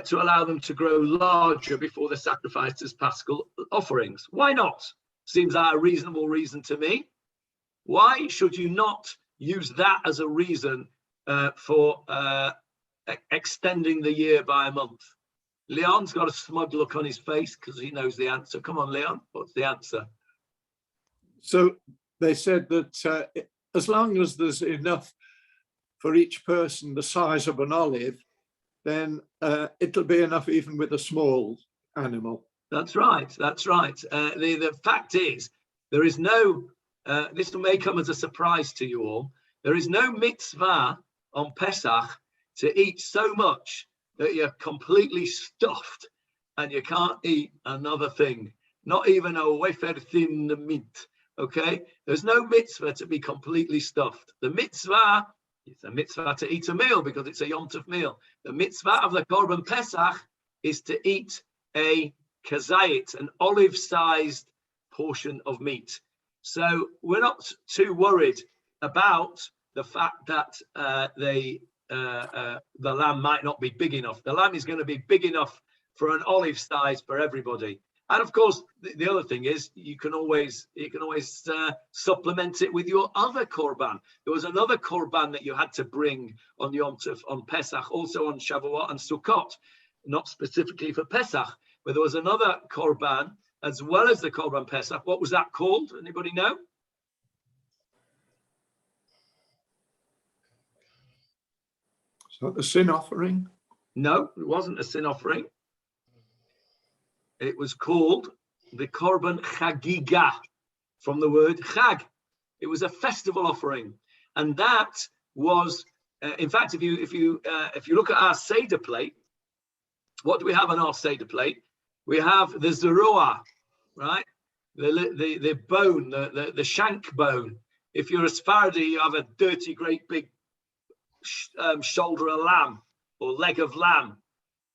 to allow them to grow larger before they're sacrificed as paschal offerings. Why not? Seems like a reasonable reason to me. Why should you not use that as a reason for extending the year by a month? Leon's got a smug look on his face because he knows the answer. Come on, Leon, what's the answer? So they said that as long as there's enough for each person the size of an olive, then it'll be enough even with a small animal. That's right, that's right. The fact is, there is no, this may come as a surprise to you all, there is no mitzvah on Pesach to eat so much that you're completely stuffed and you can't eat another thing, not even a wafer thin mint, okay? There's no mitzvah to be completely stuffed. The mitzvah, it's a mitzvah to eat a meal because it's a Yom Tov meal. The mitzvah of the Korban Pesach is to eat a kazayit, an olive-sized portion of meat. So we're not too worried about the fact that the lamb might not be big enough. The lamb is going to be big enough for an olive size for everybody. And of course, the other thing is you can always supplement it with your other korban. There was another korban that you had to bring on Yom Tov, on Pesach, also on Shavuot and Sukkot, not specifically for Pesach, but there was another korban as well as the Korban Pesach. What was that called? Anybody know? So the sin offering? No, it wasn't a sin offering. It was called the Korban Chagiga, from the word Chag. It was a festival offering, and that was, in fact, if you look at our Seder plate, what do we have on our Seder plate? We have the Zeruah, right? The bone, the shank bone. If you're a Sephardi, you have a dirty, great big shoulder of lamb or leg of lamb.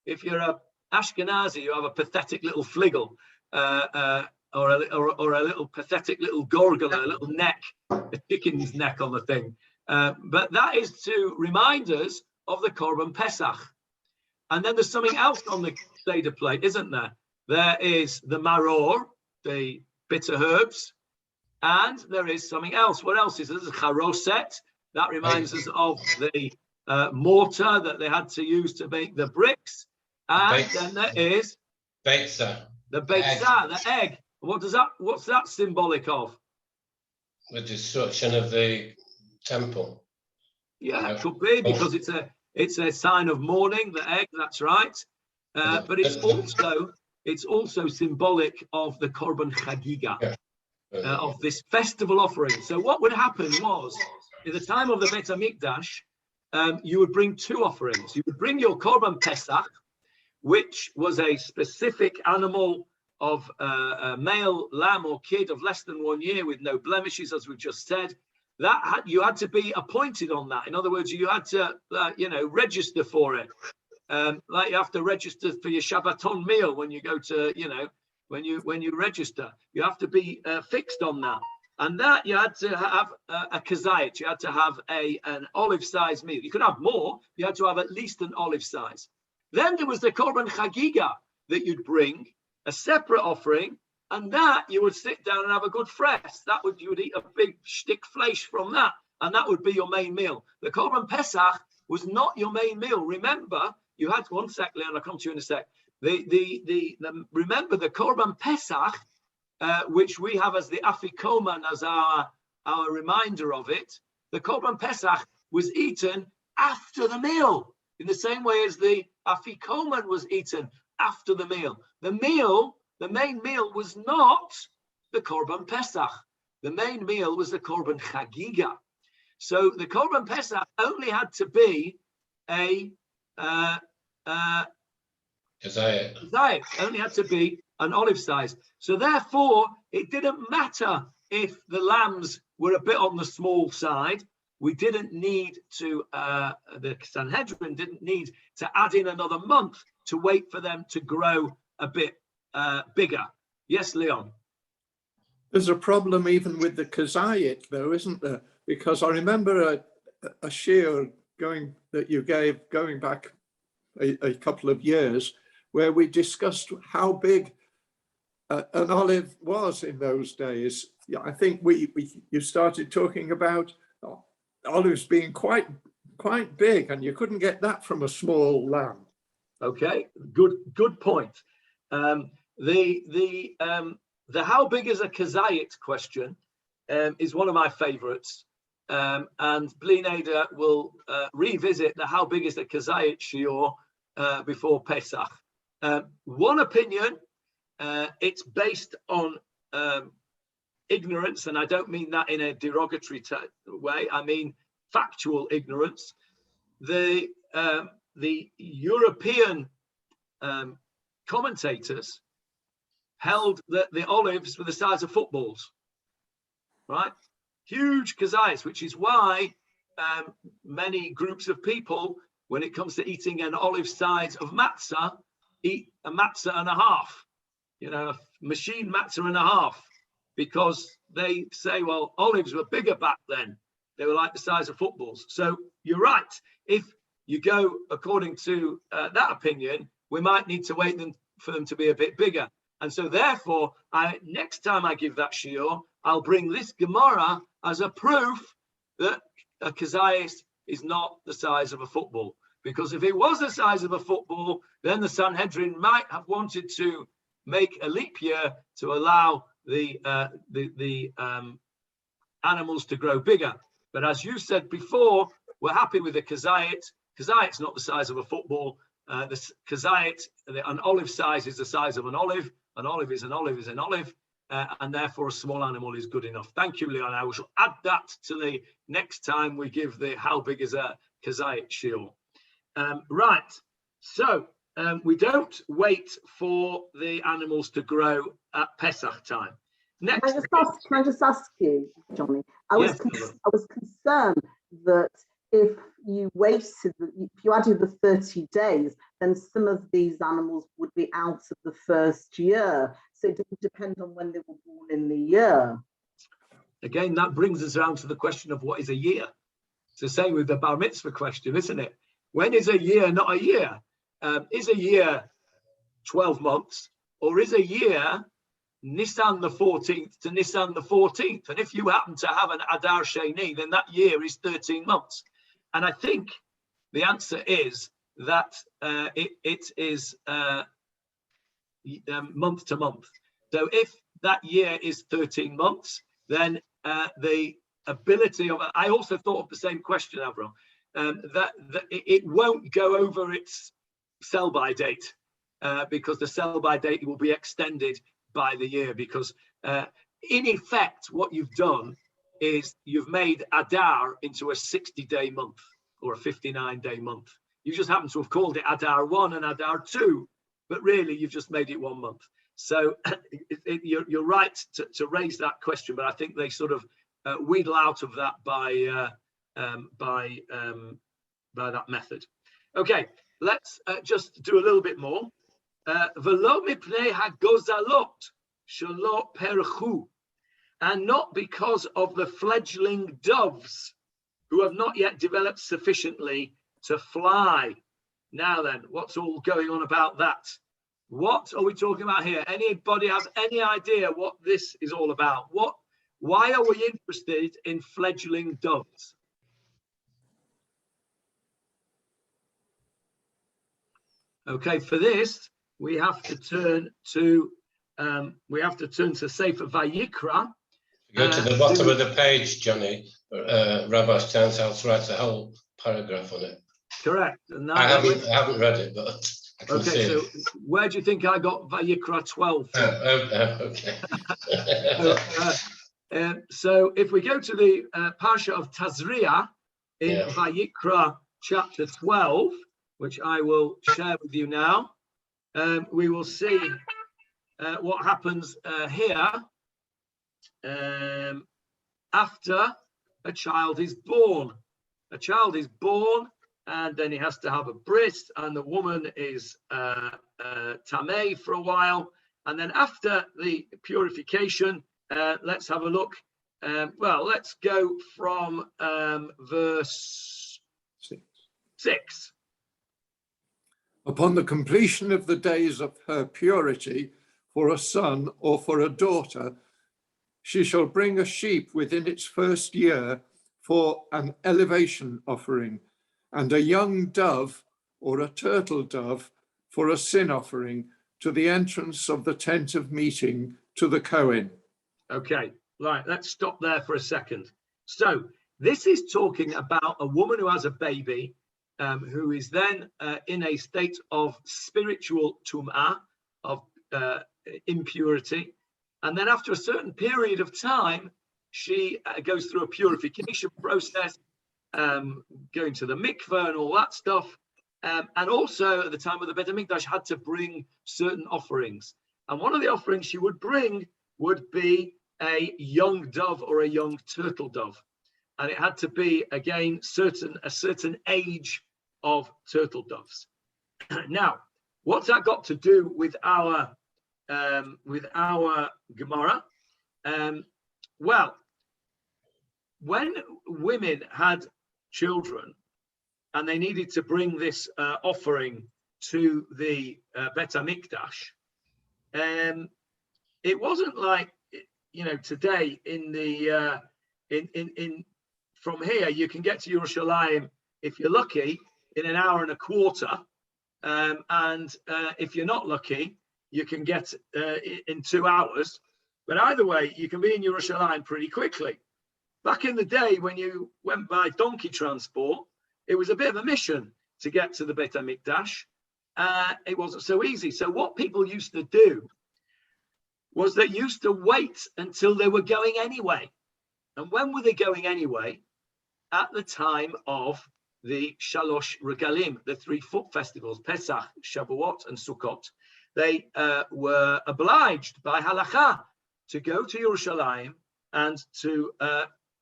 If you're a Ashkenazi, you have a pathetic little fligel, or a little pathetic little gorgel, a little neck, a chicken's neck on the thing. But that is to remind us of the Korban Pesach. And then there's something else on the Seder plate, isn't there? There is the maror, the bitter herbs, and there is something else. What else is there? There's a charoset. That reminds us of the mortar that they had to use to make the bricks. And then there is Beitza. the beitza, the egg. What's that symbolic of? The destruction of the temple. Yeah, it could be, because it's a sign of mourning, the egg, that's right. But it's also symbolic of the Korban Chagiga, of this festival offering. So what would happen was, in the time of the Beit HaMikdash, you would bring two offerings. You would bring your Korban Pesach, which was a specific animal of a male lamb or kid of less than 1 year with no blemishes, as we just said. You had to be appointed on that. In other words, you had to, register for it. Like you have to register for your Shabbaton meal when you go to, when you register, you have to be fixed on that. And that you had to have a kazayit. You had to have an olive-size meal. You could have more. You had to have at least an olive size. Then there was the Korban Chagiga that you'd bring, a separate offering, and that you would sit down and have a good fresh. You would eat a big shtick flesh from that, and that would be your main meal. The Korban Pesach was not your main meal. Remember, you had, one sec, Leon, I'll come to you in a sec. Remember the Korban Pesach, which we have as the Afikoman as our reminder of it. The Korban Pesach was eaten after the meal, in the same way as the Afikoman was eaten after the meal. The main meal was not the Korban Pesach. The main meal was the Korban Chagiga. So the Korban Pesach only had to be a kazayit, only had to be an olive size. So therefore, it didn't matter if the lambs were a bit on the small side. We didn't need to, the Sanhedrin didn't need to add in another month to wait for them to grow a bit bigger. Yes, Leon? There's a problem even with the kazayit, though, isn't there? Because I remember a shiur that you gave going back a couple of years, where we discussed how big an olive was in those days. Yeah, I think you started talking about olives being quite big, and you couldn't get that from a small lamb. Okay, good point. The how big is a kazayit question is one of my favorites, and Bli Neder will revisit the how big is a kazayit shiur before Pesach. One opinion, it's based on ignorance, and I don't mean that in a derogatory way. I mean factual ignorance. The European commentators held that the olives were the size of footballs, right? Huge kazayits, which is why many groups of people, when it comes to eating an olive size of matzah, eat a matzah and a half, a machine matzah and a half, because they say, well, olives were bigger back then. They were like the size of footballs. So you're right. If you go according to that opinion, we might need to wait for them to be a bit bigger. And so therefore, next time I give that shiur, I'll bring this Gemarah as a proof that a kazayit is not the size of a football. Because if it was the size of a football, then the Sanhedrin might have wanted to make a leap year to allow the animals to grow bigger. But as you said before, we're happy with the kazayit, Kazayit's not the size of a football. The kazayit, an olive size is the size of an olive. An olive is an olive is an olive. And therefore a small animal is good enough. Thank you, Leon. I shall add that to the next time we give the how big is a kazayit shiur. Right, so we don't wait for the animals to grow at Pesach time. Next, can I just ask you, Johnny? I was yes, concerned that if you added the 30 days, then some of these animals would be out of the first year. So it would depend on when they were born in the year. Again, that brings us around to the question of what is a year. It's the same with the bar mitzvah question, isn't it? When is a year not a year? Is a year 12 months, or is a year Nisan the 14th to Nisan the 14th? And if you happen to have an Adar Sheni, then that year is 13 months. And I think the answer is that it is month to month. So if that year is 13 months, then the ability of, I also thought of the same question, Avram, that it won't go over its sell-by date because the sell-by date will be extended by the year, because in effect, what you've done is you've made Adar into a 60-day month or a 59-day month. You just happen to have called it Adar 1 and Adar 2, but really you've just made it 1 month. So you're right to raise that question, but I think they sort of wheedle out of that by that method. Okay, let's just do a little bit more. V'lo mipnei hagozalot shelo perchu, and not because of the fledgling doves who have not yet developed sufficiently to fly. Now then, what's all going on about that? What are we talking about here? Anybody have any idea what this is all about? Why are we interested in fledgling doves? Okay, for this we have to turn to Sefer Vayikra. Go to the bottom of the page, Johnny. Rabbi Stanshouse writes a whole paragraph on it. Correct. And I haven't read it, but I can see so it. where do you think I got Vayikra 12 from? Okay. So if we go to the Parsha of Tazria in Vayikra chapter 12, which I will share with you now, we will see what happens here after a child is born. A child is born, and then he has to have a bris, and the woman is tamei for a while. And then after the purification, let's have a look. Well, let's go from verse 6. Upon the completion of the days of her purity, for a son or for a daughter, she shall bring a sheep within its first year for an elevation offering, and a young dove or a turtle dove for a sin offering to the entrance of the tent of meeting to the Kohen. Okay, right, let's stop there for a second. So this is talking about a woman who has a baby, who is then in a state of spiritual tum'ah, of impurity. And then after a certain period of time, she goes through a purification process, going to the mikveh and all that stuff. And also at the time of the Beit HaMikdash had to bring certain offerings. And one of the offerings she would bring would be a young dove or a young turtle dove. And it had to be, again, a certain age of turtle doves. Now, what's that got to do with our Gemarah? Well, when women had children and they needed to bring this offering to the Beit HaMikdash, it wasn't like, today from here you can get to Yerushalayim, if you're lucky, in an hour and a quarter, and if you're not lucky, you can get in 2 hours. But either way, you can be in Yerushalayim pretty quickly. Back in the day, when you went by donkey transport, it was a bit of a mission. to get to the Beit HaMikdash, it wasn't so easy. So what people used to do was they used to wait until they were going anyway. And when were they going anyway? At the time of the Shalosh Regalim, the 3 foot festivals, Pesach, Shavuot, and Sukkot. They were obliged by halacha to go to Yerushalayim and to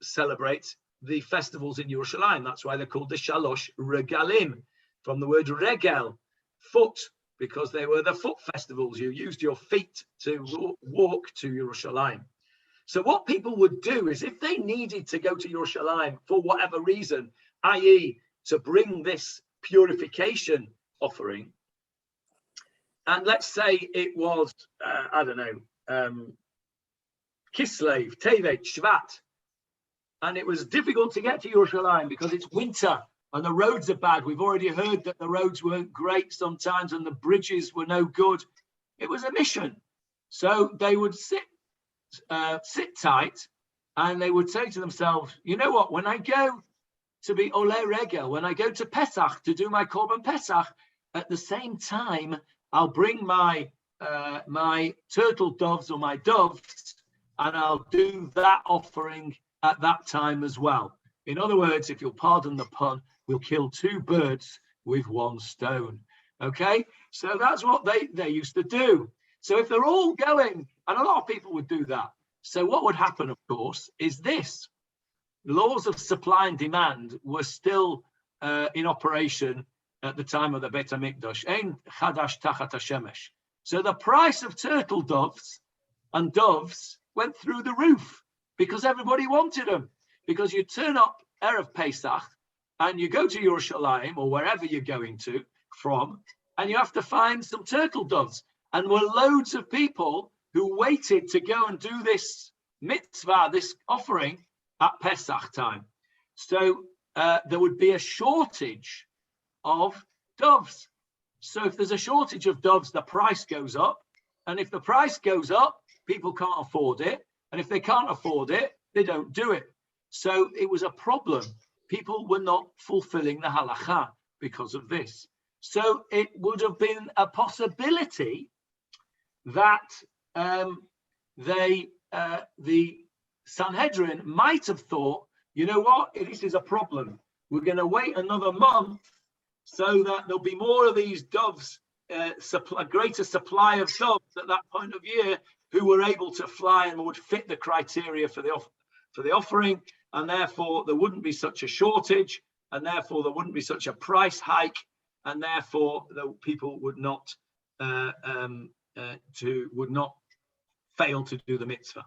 celebrate the festivals in Yerushalayim. That's why they're called the Shalosh Regalim, from the word regel, foot, because they were the foot festivals. You used your feet to walk to Yerushalayim. So what people would do is, if they needed to go to Yerushalayim for whatever reason, i.e. to bring this purification offering, and let's say it was, I don't know, Kislev, Tevet, Shvat, and it was difficult to get to Yerushalayim because it's winter and the roads are bad. We've already heard that the roads weren't great sometimes and the bridges were no good. It was a mission. So they would sit tight, and they would say to themselves, you know what, when I go to be Ole Regel, when I go to Pesach to do my Korban Pesach, at the same time, I'll bring my my turtle doves or my doves, and I'll do that offering at that time as well. In other words, if you'll pardon the pun, we'll kill 2 birds with 1 stone. Okay, so that's what they used to do. So if they're all going, and a lot of people would do that. So what would happen, of course, is this. Laws of supply and demand were still in operation at the time of the Beit HaMikdash. Ein chadash tachat hashemesh. So the price of turtle doves and doves went through the roof because everybody wanted them. Because you turn up Erev Pesach and you go to Yerushalayim or wherever you're going to from, and you have to find some turtle doves. And there were loads of people who waited to go and do this mitzvah, this offering, at Pesach time. So there would be a shortage of doves. So if there's a shortage of doves, the price goes up. And if the price goes up, people can't afford it. And if they can't afford it, they don't do it. So it was a problem. People were not fulfilling the halacha because of this. So it would have been a possibility that the Sanhedrin might have thought, you know what, this is a problem. We're going to wait another month so that there'll be more of these doves, a greater supply of doves at that point of year who were able to fly and would fit the criteria for the offering, and therefore there wouldn't be such a shortage, and therefore there wouldn't be such a price hike, and therefore the people would not fail to do the mitzvah.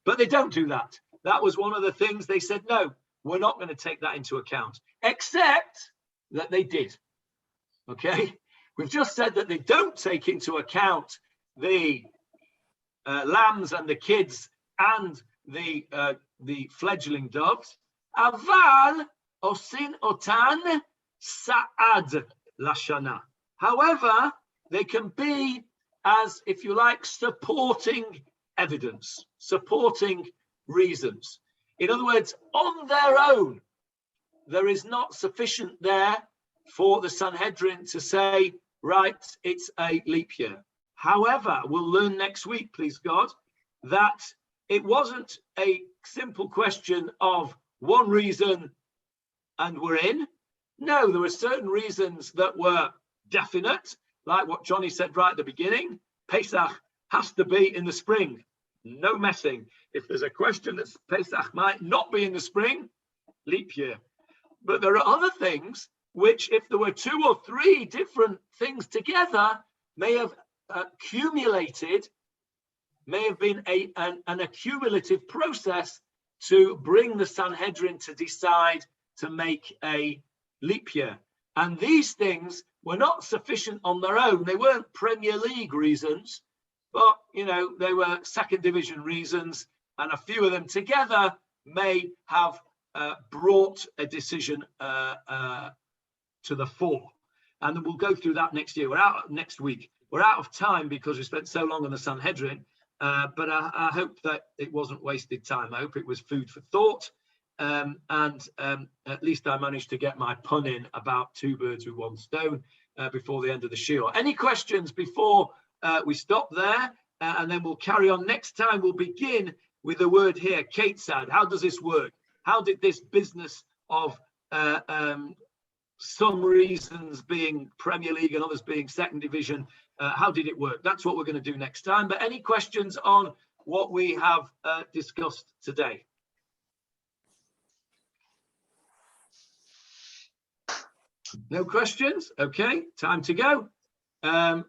But they don't do that. That was one of the things they said, no, we're not going to take that into account, except that they did. Okay, we've just said that they don't take into account the lambs and the kids and the fledgling doves. Aval osin otan sa'ad lashana. However, they can be, as if you like, supporting evidence, supporting reasons. In other words, on their own, there is not sufficient there for the Sanhedrin to say, right, it's a leap year. However, we'll learn next week, please God, that it wasn't a simple question of one reason and we're in. No, there were certain reasons that were definite, like what Johnny said right at the beginning. Pesach has to be in the spring. No messing. If there's a question that Pesach might not be in the spring, leap year. But there are other things which, if there were 2 or 3 different things together, may have accumulated, may have been an accumulative process to bring the Sanhedrin to decide to make a leap year. And these things were not sufficient on their own. They weren't Premier League reasons, but, you know, they were second division reasons, and a few of them together may have brought a decision to the fore. And we'll go through that next year. Next week. We're out of time because we spent so long on the Sanhedrin, but I hope that it wasn't wasted time. I hope it was food for thought. at least I managed to get my pun in about 2 birds with 1 stone before the end of the shiur. Any questions before we stop there? And then we'll carry on. Next time we'll begin with the word here, Ketzad. How does this work? How did this business of some reasons being Premier League and others being second division, how did it work? That's what we're going to do next time. But any questions on what we have discussed today? No questions? Okay, time to go. Shavua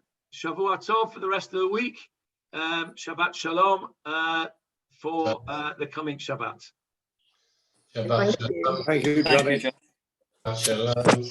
Tov for the rest of the week. Shabbat Shalom for the coming Shabbat. Shabbat Thank you. shalom. Thank you, Johnny. Shabbat shalom.